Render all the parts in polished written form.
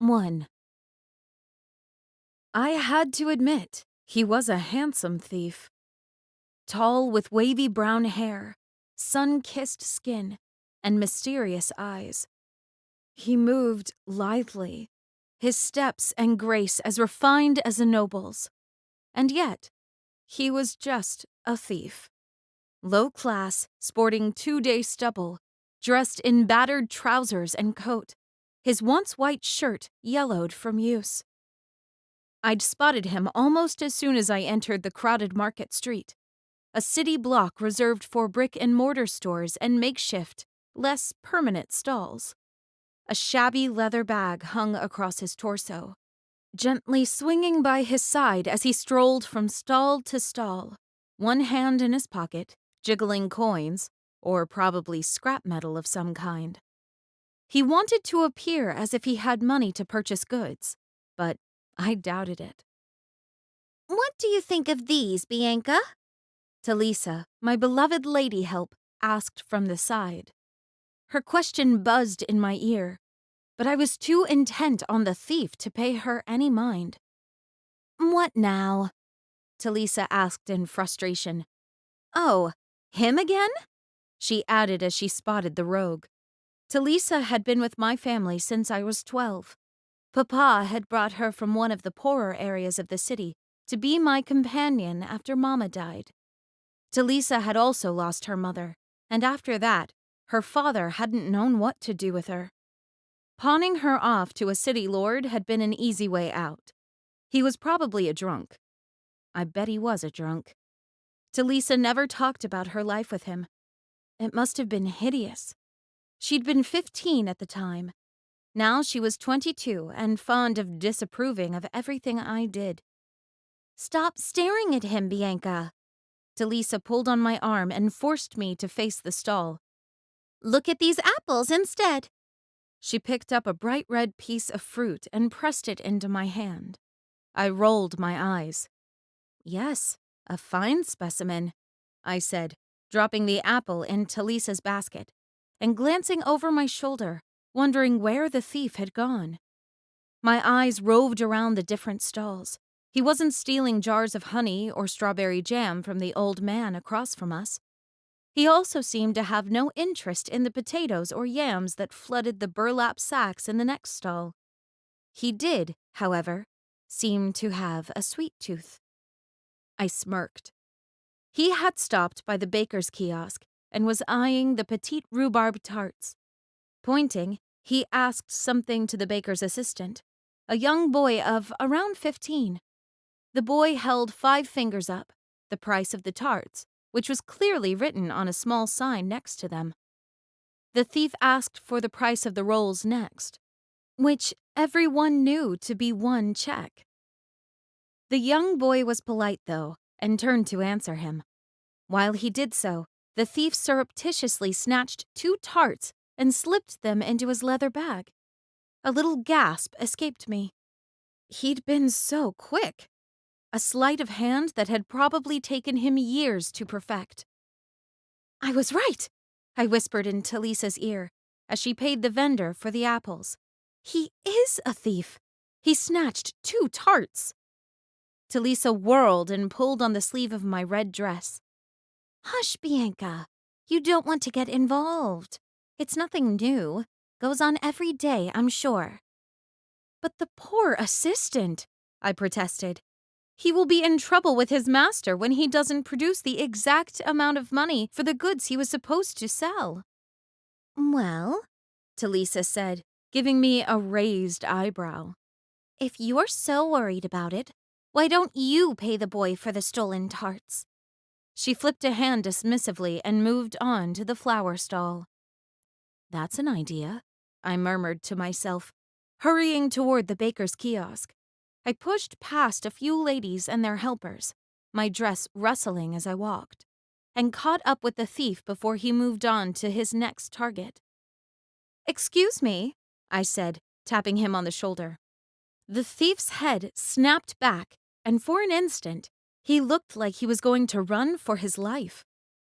1. I had to admit, he was a handsome thief. Tall with wavy brown hair, sun-kissed skin, and mysterious eyes. He moved lithely, his steps and grace as refined as a noble's. And yet, he was just a thief. Low class, sporting 2-day stubble, dressed in battered trousers and coat, his once white shirt yellowed from use. I'd spotted him almost as soon as I entered the crowded market street, a city block reserved for brick-and-mortar stores and makeshift, less permanent stalls. A shabby leather bag hung across his torso, gently swinging by his side as he strolled from stall to stall, one hand in his pocket, jiggling coins, or probably scrap metal of some kind. He wanted to appear as if he had money to purchase goods, but I doubted it. "What do you think of these, Bianca?" Talisa, my beloved lady help, asked from the side. Her question buzzed in my ear, but I was too intent on the thief to pay her any mind. "What now?" Talisa asked in frustration. "Oh, him again?" she added as she spotted the rogue. Talisa had been with my family since I was 12. Papa had brought her from one of the poorer areas of the city to be my companion after Mama died. Talisa had also lost her mother, and after that, her father hadn't known what to do with her. Pawning her off to a city lord had been an easy way out. He was probably a drunk. I bet he was a drunk. Talisa never talked about her life with him. It must have been hideous. She'd been 15 at the time. Now she was 22 and fond of disapproving of everything I did. "Stop staring at him, Bianca." Talisa pulled on my arm and forced me to face the stall. "Look at these apples instead." She picked up a bright red piece of fruit and pressed it into my hand. I rolled my eyes. "Yes, a fine specimen," I said, dropping the apple in Talisa's basket, and glancing over my shoulder, wondering where the thief had gone. My eyes roved around the different stalls. He wasn't stealing jars of honey or strawberry jam from the old man across from us. He also seemed to have no interest in the potatoes or yams that flooded the burlap sacks in the next stall. He did, however, seem to have a sweet tooth. I smirked. He had stopped by the baker's kiosk and was eyeing the petite rhubarb tarts. Pointing, he asked something to the baker's assistant, a young boy of around 15. The boy held 5 fingers up, the price of the tarts, which was clearly written on a small sign next to them. The thief asked for the price of the rolls next, which everyone knew to be 1 check. The young boy was polite, though, and turned to answer him. While he did so, the thief surreptitiously snatched 2 tarts and slipped them into his leather bag. A little gasp escaped me. He'd been so quick. A sleight of hand that had probably taken him years to perfect. "I was right," I whispered in Talisa's ear as she paid the vendor for the apples. "He is a thief. He snatched 2 tarts." Talisa whirled and pulled on the sleeve of my red dress. "Hush, Bianca. You don't want to get involved. It's nothing new. Goes on every day, I'm sure." "But the poor assistant," I protested. "He will be in trouble with his master when he doesn't produce the exact amount of money for the goods he was supposed to sell." "Well," Talisa said, giving me a raised eyebrow. "if you're so worried about it, why don't you pay the boy for the stolen tarts?" She flipped a hand dismissively and moved on to the flower stall. "That's an idea," I murmured to myself, hurrying toward the baker's kiosk. I pushed past a few ladies and their helpers, my dress rustling as I walked, and caught up with the thief before he moved on to his next target. "Excuse me," I said, tapping him on the shoulder. The thief's head snapped back, and for an instant, he looked like he was going to run for his life.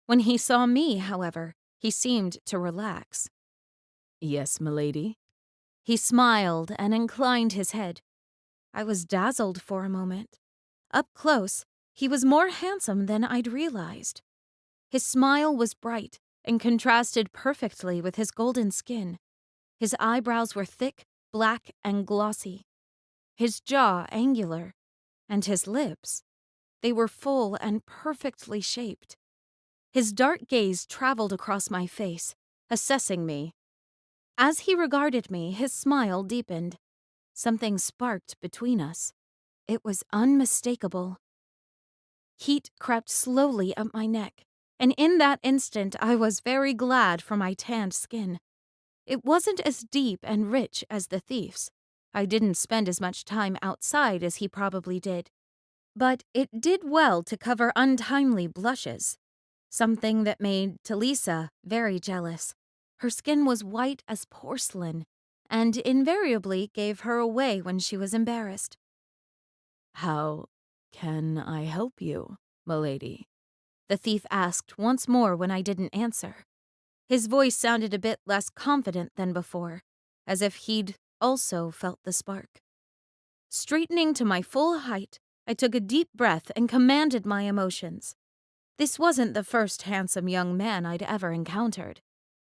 When he saw me, however, he seemed to relax. "Yes, milady?" He smiled and inclined his head. I was dazzled for a moment. Up close, he was more handsome than I'd realized. His smile was bright and contrasted perfectly with his golden skin. His eyebrows were thick, black, and glossy. His jaw angular, and his lips, they were full and perfectly shaped. His dark gaze traveled across my face, assessing me. As he regarded me, his smile deepened. Something sparked between us. It was unmistakable. Heat crept slowly up my neck, and in that instant I was very glad for my tanned skin. It wasn't as deep and rich as the thief's. I didn't spend as much time outside as he probably did. But it did well to cover untimely blushes, something that made Talisa very jealous. Her skin was white as porcelain, and invariably gave her away when she was embarrassed. "How can I help you, milady?" the thief asked once more when I didn't answer. His voice sounded a bit less confident than before, as if he'd also felt the spark. Straightening to my full height, I took a deep breath and commanded my emotions. This wasn't the first handsome young man I'd ever encountered,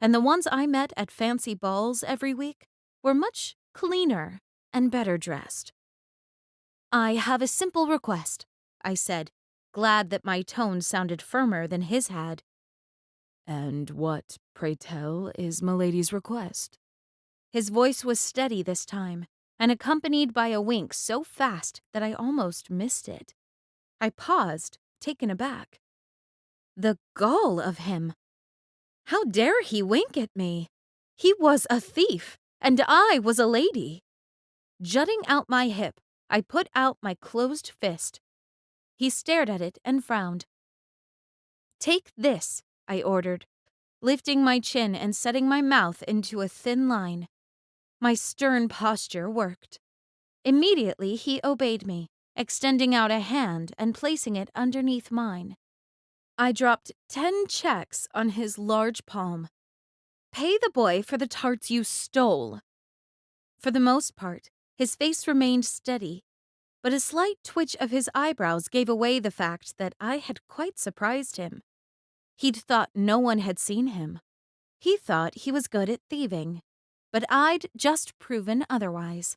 and the ones I met at fancy balls every week were much cleaner and better dressed. "I have a simple request," I said, glad that my tone sounded firmer than his had. "And what, pray tell, is milady's request?" His voice was steady this time, and accompanied by a wink so fast that I almost missed it. I paused, taken aback. The gall of him! How dare he wink at me? He was a thief, and I was a lady. Jutting out my hip, I put out my closed fist. He stared at it and frowned. "Take this," I ordered, lifting my chin and setting my mouth into a thin line. My stern posture worked. Immediately he obeyed me, extending out a hand and placing it underneath mine. I dropped 10 checks on his large palm. "Pay the boy for the tarts you stole." For the most part, his face remained steady, but a slight twitch of his eyebrows gave away the fact that I had quite surprised him. He'd thought no one had seen him. He thought he was good at thieving, but I'd just proven otherwise.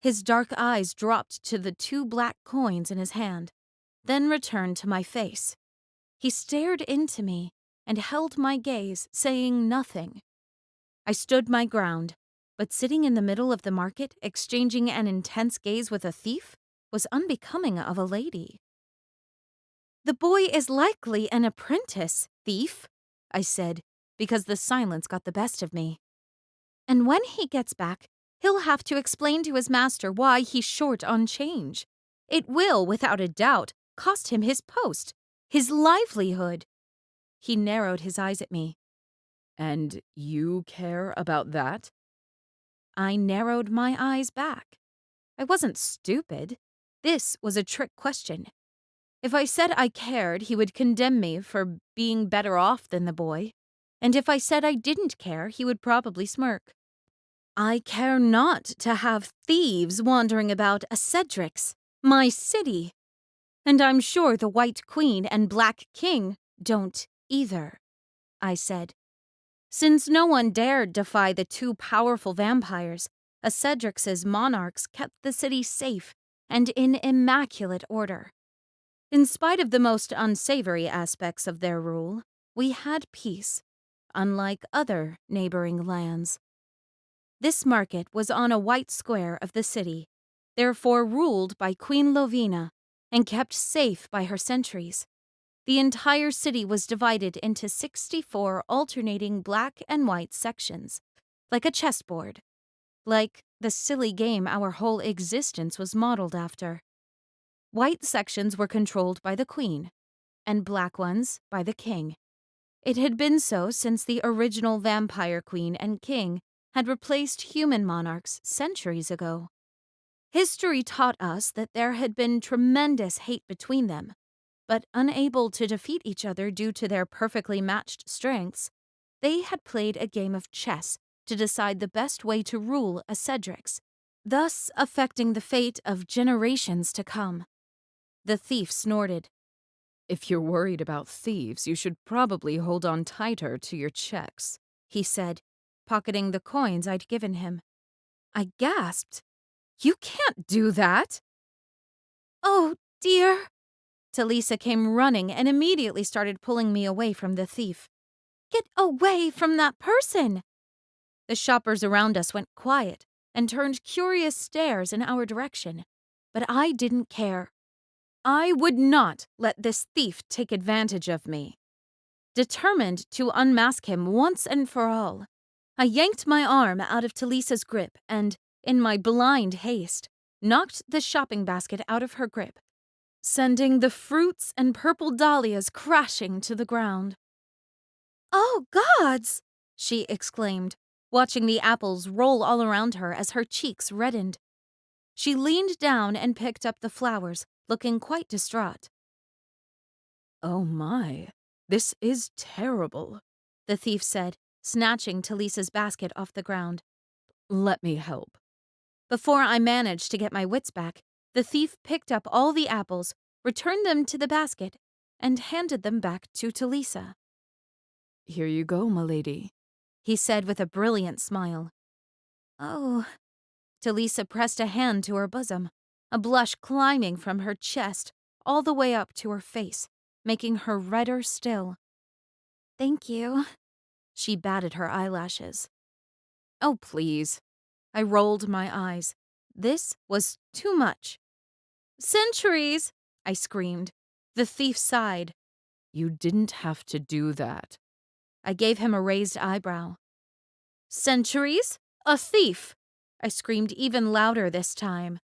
His dark eyes dropped to the 2 black coins in his hand, then returned to my face. He stared into me and held my gaze, saying nothing. I stood my ground, but sitting in the middle of the market, exchanging an intense gaze with a thief, was unbecoming of a lady. "The boy is likely an apprentice, thief," I said, because the silence got the best of me. "And when he gets back, he'll have to explain to his master why he's short on change. It will, without a doubt, cost him his post, his livelihood." He narrowed his eyes at me. "And you care about that?" I narrowed my eyes back. I wasn't stupid. This was a trick question. If I said I cared, he would condemn me for being better off than the boy. And if I said I didn't care, he would probably smirk. "I care not to have thieves wandering about Acedrex, my city. And I'm sure the White Queen and Black King don't either," I said. Since no one dared defy the 2 powerful vampires, Acedrex's monarchs kept the city safe and in immaculate order. In spite of the most unsavory aspects of their rule, we had peace, unlike other neighboring lands. This market was on a white square of the city, therefore ruled by Queen Lovina and kept safe by her sentries. The entire city was divided into 64 alternating black and white sections, like a chessboard, like the silly game our whole existence was modeled after. White sections were controlled by the queen, and black ones by the king. It had been so since the original vampire queen and king had replaced human monarchs centuries ago. History taught us that there had been tremendous hate between them, but unable to defeat each other due to their perfectly matched strengths, they had played a game of chess to decide the best way to rule Acedrex, thus affecting the fate of generations to come. The thief snorted. "If you're worried about thieves, you should probably hold on tighter to your checks," he said, pocketing the coins I'd given him. I gasped. "You can't do that!" "Oh, dear!" Talisa came running and immediately started pulling me away from the thief. "Get away from that person!" The shoppers around us went quiet and turned curious stares in our direction, but I didn't care. I would not let this thief take advantage of me. Determined to unmask him once and for all, I yanked my arm out of Talisa's grip and, in my blind haste, knocked the shopping basket out of her grip, sending the fruits and purple dahlias crashing to the ground. "Oh, gods!" she exclaimed, watching the apples roll all around her as her cheeks reddened. She leaned down and picked up the flowers, looking quite distraught. "Oh my, this is terrible," the thief said, snatching Talisa's basket off the ground. "Let me help." Before I managed to get my wits back, the thief picked up all the apples, returned them to the basket, and handed them back to Talisa. "Here you go, milady," he said with a brilliant smile. "Oh." Talisa pressed a hand to her bosom, a blush climbing from her chest all the way up to her face, making her redder still. "Thank you." She batted her eyelashes. "Oh, please." I rolled my eyes. This was too much. "Centuries!" I screamed. The thief sighed. "You didn't have to do that." I gave him a raised eyebrow. "Centuries? A thief!" I screamed even louder this time.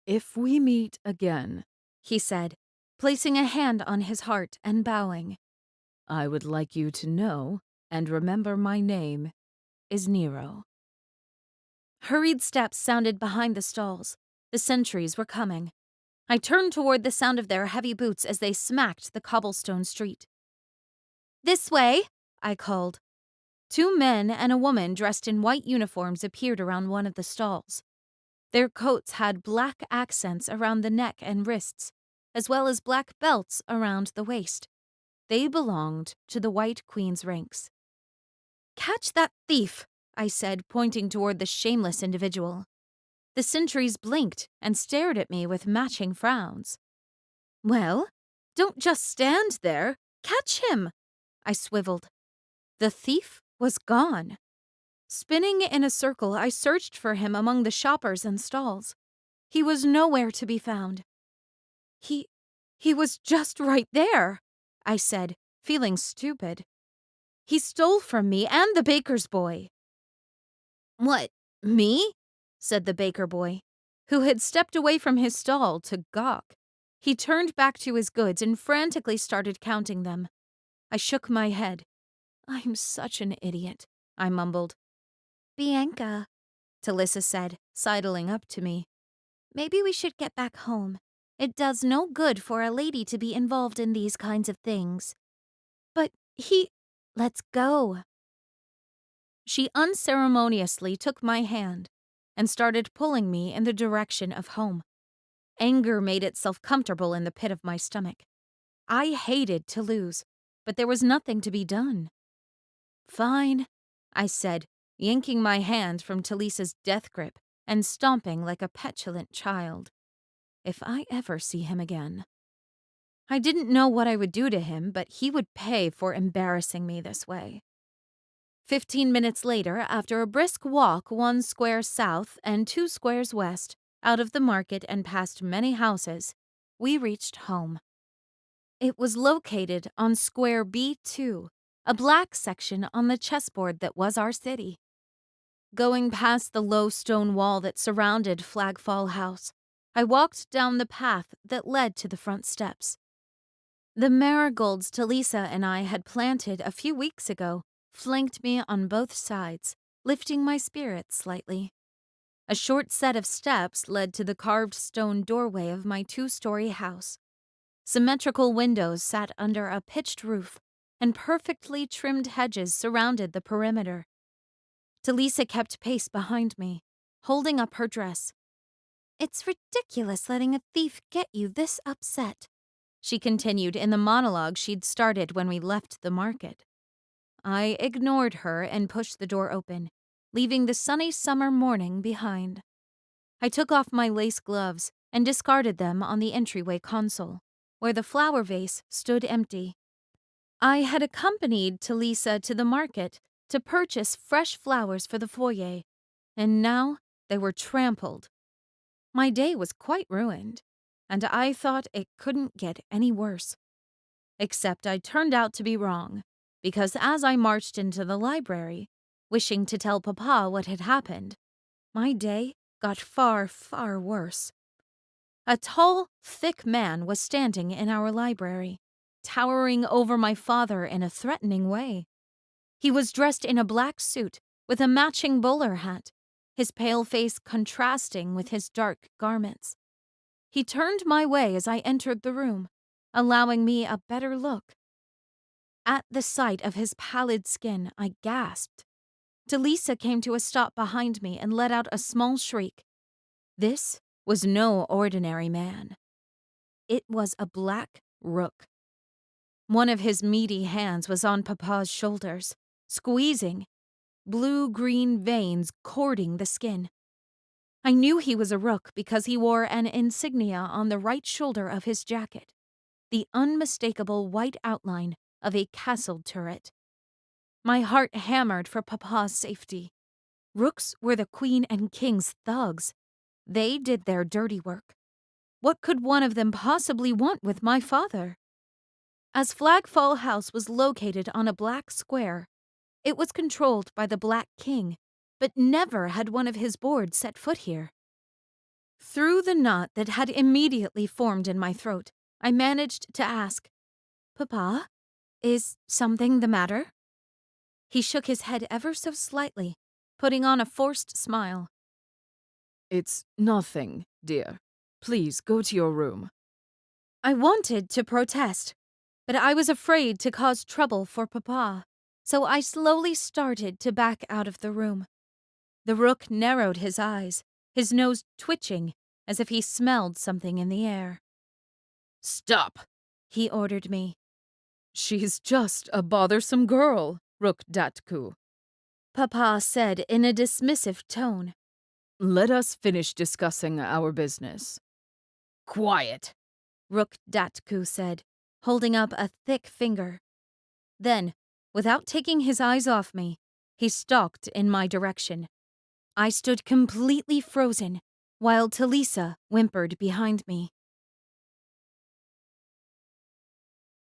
"If we meet again," he said, placing a hand on his heart and bowing, "I would like you to know and remember my name is Nyro." Hurried steps sounded behind the stalls. The sentries were coming. I turned toward the sound of their heavy boots as they smacked the cobblestone street. "This way," I called. Two men and a woman dressed in white uniforms appeared around one of the stalls. Their coats had black accents around the neck and wrists, as well as black belts around the waist. They belonged to the White Queen's ranks. "Catch that thief!" I said, pointing toward the shameless individual. The sentries blinked and stared at me with matching frowns. "Well, don't just stand there. Catch him!" I swiveled. The thief was gone. Spinning in a circle, I searched for him among the shoppers and stalls. He was nowhere to be found. He was just right there," I said, feeling stupid. "He stole from me and the baker's boy." "What, me?" said the baker boy, who had stepped away from his stall to gawk. He turned back to his goods and frantically started counting them. I shook my head. "I'm such an idiot," I mumbled. "Bianca," Talisa said, sidling up to me. "Maybe we should get back home. It does no good for a lady to be involved in these kinds of things." "But Let's go." She unceremoniously took my hand and started pulling me in the direction of home. Anger made itself comfortable in the pit of my stomach. I hated to lose, but there was nothing to be done. "Fine," I said, yanking my hand from Talisa's death grip and stomping like a petulant child. "If I ever see him again." I didn't know what I would do to him, but he would pay for embarrassing me this way. 15 minutes later, after a brisk walk 1 square south and 2 squares west, out of the market and past many houses, we reached home. It was located on Square B2, a black section on the chessboard that was our city. Going past the low stone wall that surrounded Flagfall House, I walked down the path that led to the front steps. The marigolds Talisa and I had planted a few weeks ago flanked me on both sides, lifting my spirits slightly. A short set of steps led to the carved stone doorway of my 2-story house. Symmetrical windows sat under a pitched roof, and perfectly trimmed hedges surrounded the perimeter. Talisa kept pace behind me, holding up her dress. It's ridiculous letting a thief get you this upset, She continued in the monologue she'd started when we left the market. I ignored her and pushed the door open, leaving the sunny summer morning behind. I took off my lace gloves and discarded them on the entryway console, where the flower vase stood empty. I had accompanied Talisa to the market to purchase fresh flowers for the foyer, and now they were trampled. My day was quite ruined, and I thought it couldn't get any worse. Except I turned out to be wrong, because as I marched into the library, wishing to tell Papa what had happened, my day got far, far worse. A tall, thick man was standing in our library, towering over my father in a threatening way. He was dressed in a black suit with a matching bowler hat, his pale face contrasting with his dark garments. He turned my way as I entered the room, allowing me a better look. At the sight of his pallid skin, I gasped. Talisa came to a stop behind me and let out a small shriek. This was no ordinary man. It was a black rook. One of his meaty hands was on Papa's shoulders, squeezing, blue-green veins cording the skin. I knew he was a rook because he wore an insignia on the right shoulder of his jacket, the unmistakable white outline of a castle turret. My heart hammered for Papa's safety. Rooks were the queen and king's thugs. They did their dirty work. What could one of them possibly want with my father? As Flagfall House was located on a black square, it was controlled by the Black King, but never had one of his board set foot here. Through the knot that had immediately formed in my throat, I managed to ask, "Papa, is something the matter?" He shook his head ever so slightly, putting on a forced smile. "It's nothing, dear. Please go to your room." I wanted to protest, but I was afraid to cause trouble for Papa, so I slowly started to back out of the room. The rook narrowed his eyes, his nose twitching as if he smelled something in the air. "Stop!" he ordered me. "She's just a bothersome girl, Rook Datku. Papa said in a dismissive tone. Let us finish discussing our business." "Quiet," Rook Datku said, holding up a thick finger. Then, without taking his eyes off me, he stalked in my direction. I stood completely frozen, while Talisa whimpered behind me.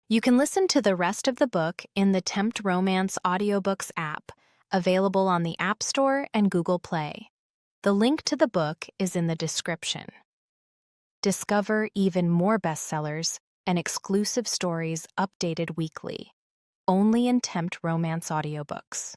You can listen to the rest of the book in the Tempt Romance audiobooks app, available on the App Store and Google Play. The link to the book is in the description. Discover even more bestsellers and exclusive stories updated weekly, only in Tempt Romance audiobooks.